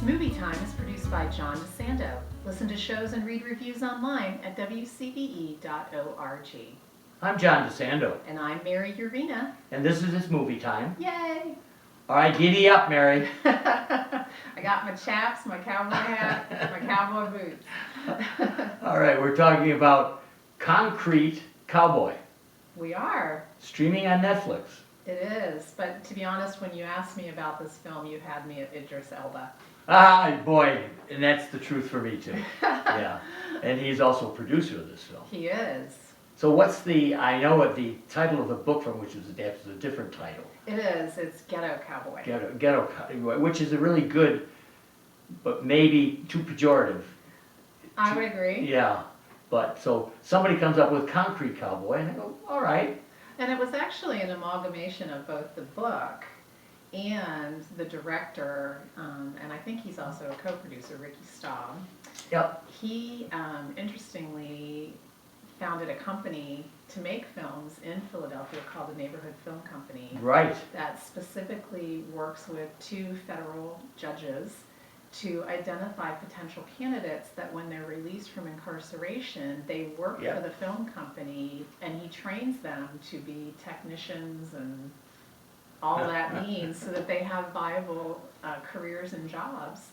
Movie Time is produced by John DeSando. Listen to shows and read reviews online at wcbe.org. I'm John DeSando, And I'm Mary Ivannah. and this is It's Movie Time. Yay! All right, giddy up, Mary. I got my chaps, my cowboy hat, my cowboy boots. All right, we're talking about Concrete Cowboy, We are. streaming on Netflix. It is. But to be honest, when you asked me about this film, you had me at Idris Elba. Ah, boy, and that's the truth for me too. Yeah, and he's also a producer of this film. He is. So I know what the title of the book from which it was adapted is a different title. It is. It's Ghetto Cowboy. Ghetto Cowboy, which is a really good, but maybe too pejorative. I would agree. Yeah, but so somebody comes up with Concrete Cowboy, and I go, all right. And it was actually an amalgamation of both the book and the director, and I think he's also a co-producer, Ricky Staub. Yep. He, interestingly, founded a company to make films in Philadelphia called the Neighborhood Film Company. Right. That specifically works with 2 federal judges to identify potential candidates that when they're released from incarceration, they work for the film company, and he trains them to be technicians and all that means so that they have viable careers and jobs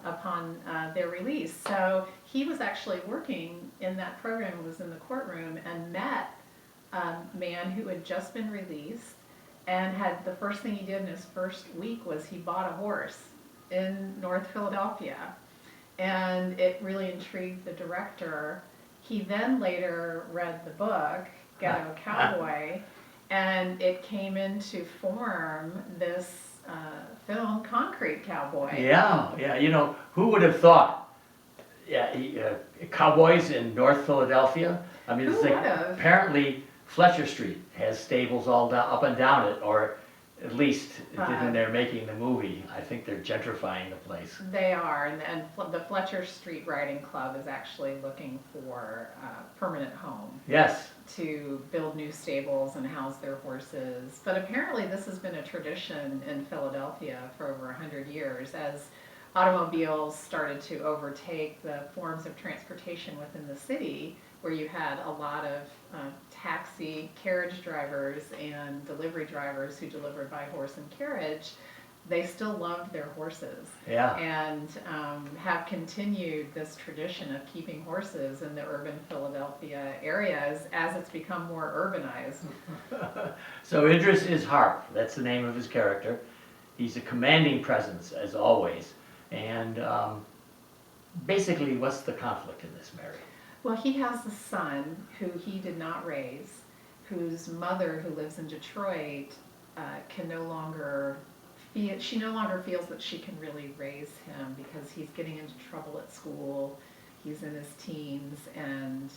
upon their release. So he was actually working in that program, was in the courtroom, and met a man who had just been released, and had the first thing he did in his first week was he bought a horse in North Philadelphia, and it really intrigued the director. He then later read the book, Ghetto Cowboy, and it came into form this film, Concrete Cowboy. Yeah, you know, who would have thought? Yeah, cowboys in North Philadelphia. I mean, Who would have? Apparently Fletcher Street has stables all down, up and down it, or at least when they're making the movie. I think they're gentrifying the place. They are, and the Fletcher Street Riding Club is actually looking for a permanent home. Yes. To build new stables and house their horses. But apparently this has been a tradition in Philadelphia for over 100 years as automobiles started to overtake the forms of transportation within the city, where you had a lot of taxi carriage drivers and delivery drivers who delivered by horse and carriage. They still loved their horses, and have continued this tradition of keeping horses in the urban Philadelphia areas as it's become more urbanized. So Idris is Harp, that's the name of his character. He's a commanding presence, as always. And basically, what's the conflict in this, Mary? Well, he has a son who he did not raise, whose mother, who lives in Detroit, she no longer feels that she can really raise him because he's getting into trouble at school. He's in his teens and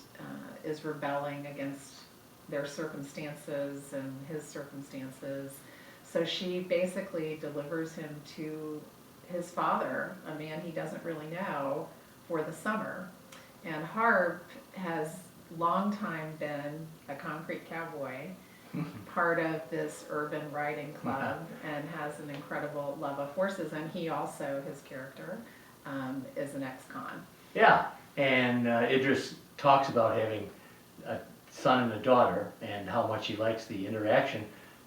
is rebelling against their circumstances and his circumstances. So she basically delivers him to his father, a man he doesn't really know, for the summer. And Harp has long time been a concrete cowboy, part of this urban riding club, and has an incredible love of horses. And he also, his character, is an ex-con. Yeah, and Idris talks about having a son and a daughter, and how much he likes the interaction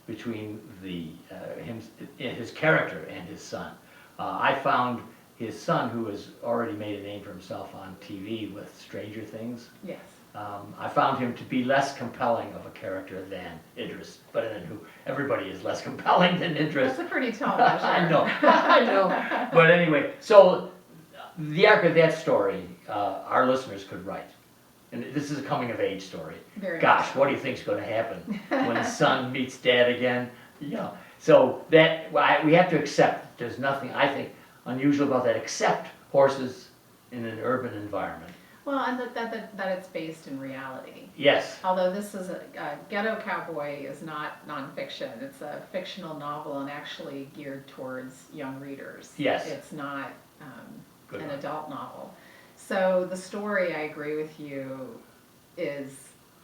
between his character and his son. I found his son, who has already made a name for himself on TV with Stranger Things. Yes. I found him to be less compelling of a character than Idris, but then everybody is less compelling than Idris. That's a pretty tall measure. I know. But anyway, so the arc of that story, our listeners could write. And this is a coming-of-age story. Gosh, what do you think's going to happen when son meets dad again? So that we have to accept there's nothing, I think, unusual about that, except horses in an urban environment. Well, and that it's based in reality. Yes. Although this is a Ghetto Cowboy is not nonfiction. It's a fictional novel and actually geared towards young readers. Yes. It's not an adult novel. So the story, I agree with you, is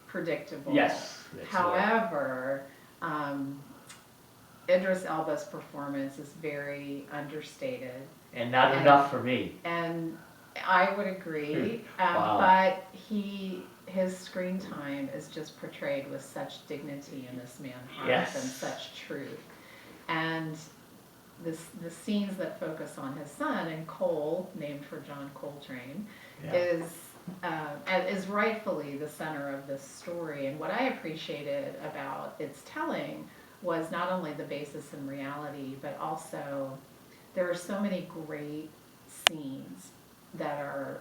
predictable. Yes. However, Idris Elba's performance is very understated. And not enough for me. And I would agree, Wow. but his screen time is just portrayed with such dignity in this man's heart Yes. and such truth. And the scenes that focus on his son, and Cole, named for John Coltrane, Yeah. is rightfully the center of this story. And what I appreciated about its telling was not only the basis in reality, but also there are so many great scenes that are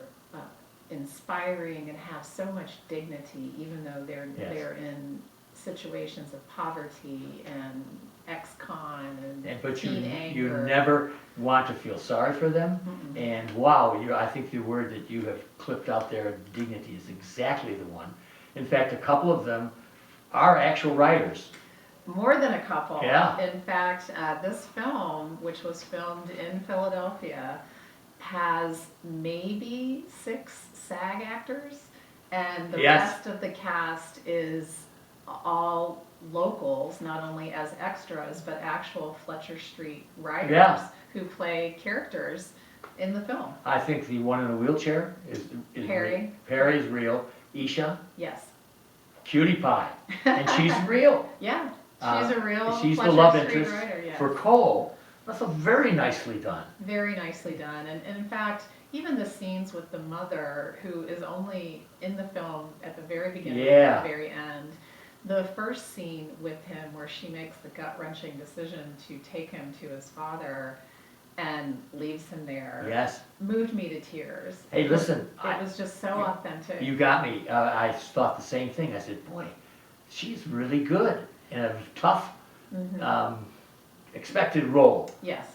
inspiring and have so much dignity, even though they're in situations of poverty and ex-con and But teen you anger. never want to feel sorry for them. Mm-mm. And wow, I think the word that you have clipped out there, dignity, is exactly the one. In fact, a couple of them are actual writers. More than a couple. Yeah. In fact, this film, which was filmed in Philadelphia, has maybe 6 SAG actors, and the Yes. rest of the cast is all locals, not only as extras, but actual Fletcher Street writers Yeah. who play characters in the film. I think the one in the wheelchair is Perry. real. Perry is real. Isha, Yes. cutie pie, and she's real. Yeah. She's a real She's the Fletcher love Street interest writer. Yes. for Cole. That's very nicely done. Very nicely done. And in fact, even the scenes with the mother, who is only in the film at the very beginning Yeah. and the very end, the first scene with him where she makes the gut-wrenching decision to take him to his father and leaves him there, Yes. moved me to tears. Hey, listen. It was just so authentic. You got me. I thought the same thing. I said, boy, she's really good in a tough, expected role. Yes.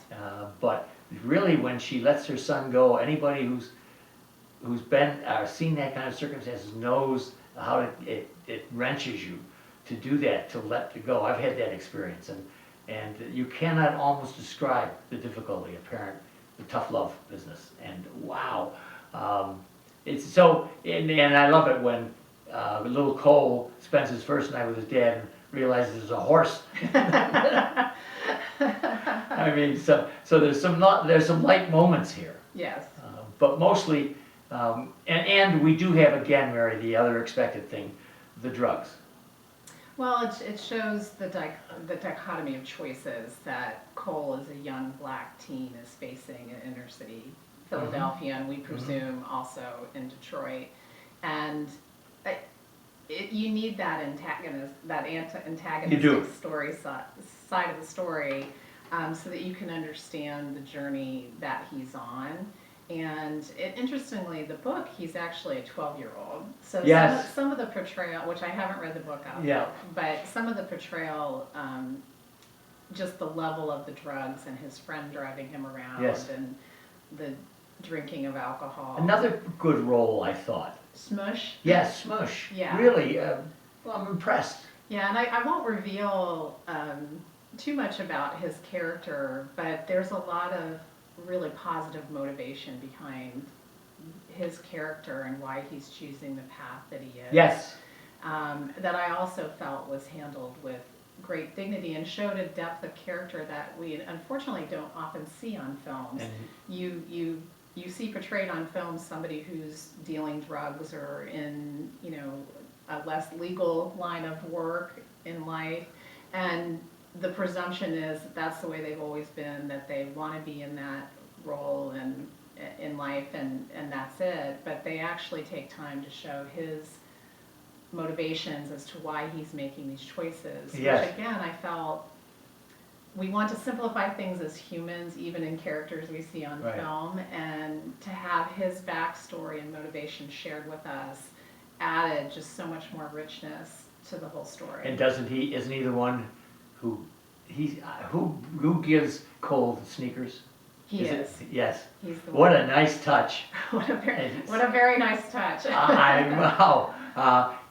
But really, when she lets her son go, anybody who's been seen that kind of circumstances knows how it wrenches you to do that, to let it go. I've had that experience, and you cannot almost describe the difficulty of the tough love business. And wow, it's so. And I love it when little Cole spends his first night with his dad and realizes there's a horse. I mean, so there's some light moments here, Yes. but mostly, and we do have again, Mary, the other expected thing, the drugs. Well, it shows the dichotomy of choices that Cole, as a young black teen, is facing in inner city Philadelphia, and we presume also in Detroit. And you need that antagonistic You do. story side of the story, so that you can understand the journey that he's on. And interestingly, the book, he's actually a 12-year-old. So Yes. some of the portrayal, which I haven't read the book of, Yeah. but some of the portrayal, just the level of the drugs and his friend driving him around, Yes. and the drinking of alcohol. Another good role, I thought. Smush. Yes, Smush. Yeah. Really, well, I'm impressed. Yeah, and I won't reveal too much about his character, but there's a lot of really positive motivation behind his character and why he's choosing the path that he is. Yes. That I also felt was handled with great dignity and showed a depth of character that we unfortunately don't often see on films. And You see portrayed on film somebody who's dealing drugs or in, a less legal line of work in life, and the presumption is that's the way they've always been, that they want to be in that role and in life, and that's it. But they actually take time to show his motivations as to why he's making these choices. Yes. Which again, I felt we want to simplify things as humans, even in characters we see on Right. film, and to have his backstory and motivation shared with us added just so much more richness to the whole story. And isn't he the one who gives Cole the sneakers? He is. Yes. He's the What one. a nice touch. What a very nice touch. Wow.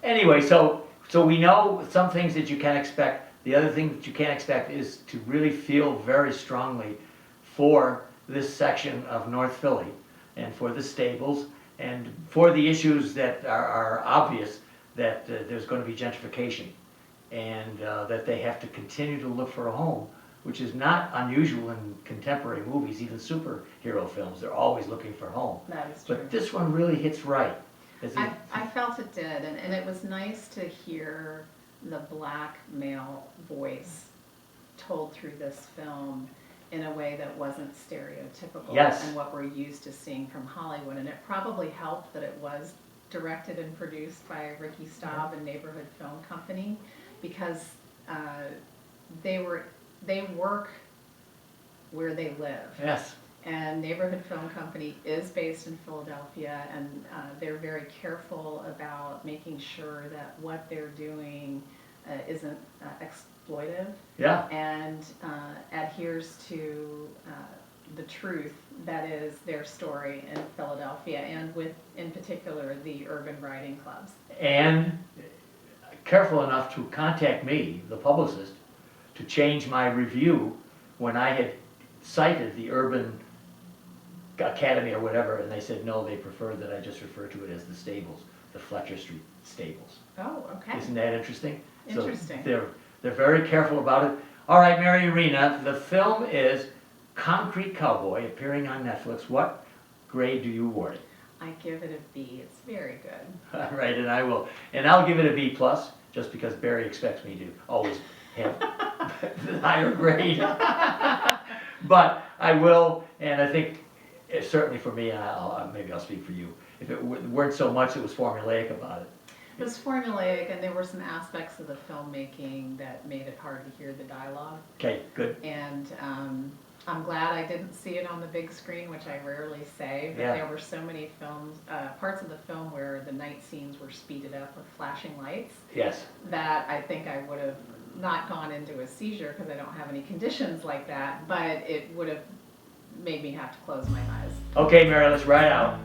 Anyway, so we know some things that you can expect. The other thing that you can't expect is to really feel very strongly for this section of North Philly and for the stables and for the issues that are obvious, that there's going to be gentrification and that they have to continue to look for a home which is not unusual in contemporary movies, even superhero films. They're always looking for home. That is true. But this one really hits right. I felt it did, and it was nice to hear the black male voice told through this film in a way that wasn't stereotypical Yes. and what we're used to seeing from Hollywood. And it probably helped that it was directed and produced by Ricky Staub and Neighborhood Film Company, because they work where they live. Yes. And Neighborhood Film Company is based in Philadelphia, and they're very careful about making sure that what they're doing isn't exploitive. Yeah. And adheres to the truth that is their story in Philadelphia, and with, in particular, the urban writing clubs. And careful enough to contact me, the publicist, to change my review when I had cited the Urban Academy or whatever, and they said no, they prefer that I just refer to it as the Stables, the Fletcher Street Stables. Oh, okay. Isn't that interesting? Interesting. So they're very careful about it. All right, Mary Arena, the film is Concrete Cowboy, appearing on Netflix. What grade do you award it? I give it a B. It's very good. All right, and I'll give it a B plus, just because Barry expects me to always have the higher grade. But I will, and I think certainly for me, and maybe I'll speak for you, if it weren't so much that was formulaic about it. It was formulaic, and there were some aspects of the filmmaking that made it hard to hear the dialogue. Okay, good. And I'm glad I didn't see it on the big screen, which I rarely say, but Yeah. there were so many parts of the film where the night scenes were speeded up with flashing lights, Yes. that I think I would have not gone into a seizure, because I don't have any conditions like that, but it would have made me have to close my eyes. Okay, Mary, let's ride out.